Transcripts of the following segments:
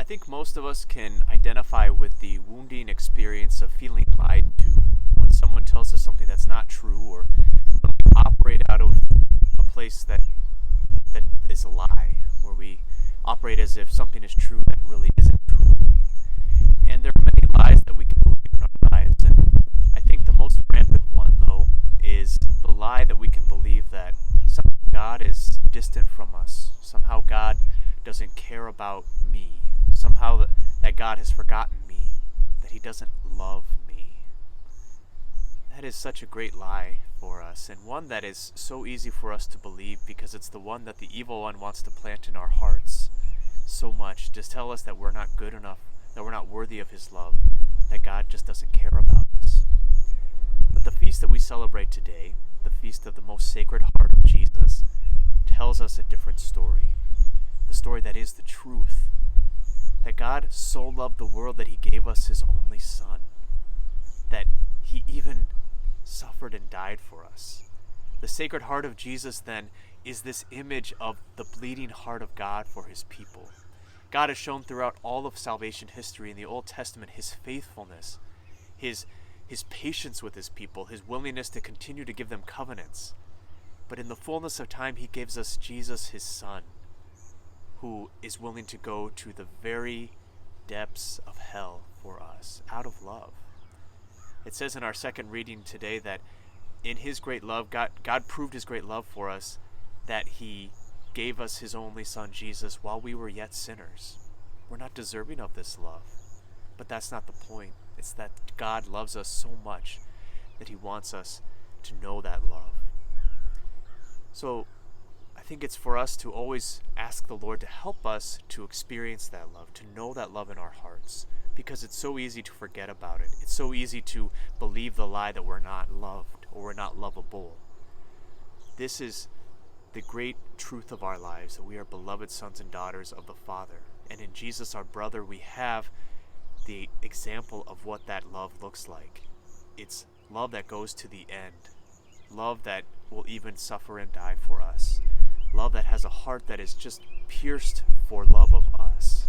I think most of us can identify with the wounding experience of feeling lied to when someone tells us something that's not true, or when we operate out of a place that is a lie, where we operate as if something is true that really isn't true. And there are many lies that we can believe in our lives, and I think the most rampant one, though, is the lie that we can believe that somehow God is distant from us, somehow God doesn't care about me, somehow that God has forgotten me, that He doesn't love me. That is such a great lie for us, and one that is so easy for us to believe because it's the one that the evil one wants to plant in our hearts so much, to tell us that we're not good enough, that we're not worthy of His love, that God just doesn't care about us. But the feast that we celebrate today, the feast of the most sacred heart of Jesus, tells us a different story. The story that is the truth. That God so loved the world that He gave us His only Son. That He even suffered and died for us. The Sacred Heart of Jesus, then, is this image of the bleeding heart of God for His people. God has shown throughout all of salvation history in the Old Testament His faithfulness, His patience with His people, His willingness to continue to give them covenants. But in the fullness of time, He gives us Jesus, His Son, who is willing to go to the very depths of hell for us, out of love. It says in our second reading today that in His great love, God proved His great love for us, that He gave us His only Son, Jesus, while we were yet sinners. We're not deserving of this love, but that's not the point. It's that God loves us so much that He wants us to know that love. So I think it's for us to always ask the Lord to help us to experience that love, to know that love in our hearts, because it's so easy to forget about it. It's so easy to believe the lie that we're not loved or we're not lovable. This is the great truth of our lives, that we are beloved sons and daughters of the Father. And in Jesus, our brother, we have the example of what that love looks like. It's love that goes to the end. Love that will even suffer and die for us. Love that has a heart that is just pierced for love of us.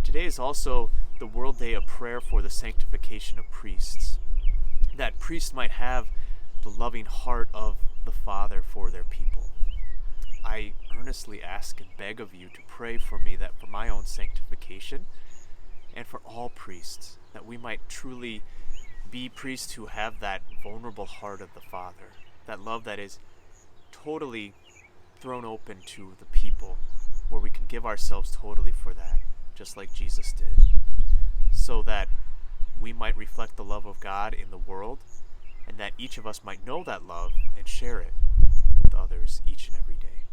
Today is also the World Day of Prayer for the sanctification of priests. That priests might have the loving heart of the Father for their people. I earnestly ask and beg of you to pray for me, that for my own sanctification and for all priests, that we might truly be priests who have that vulnerable heart of the Father, that love that is totally thrown open to the people, where we can give ourselves totally for that, just like Jesus did, so that we might reflect the love of God in the world, and that each of us might know that love and share it with others each and every day.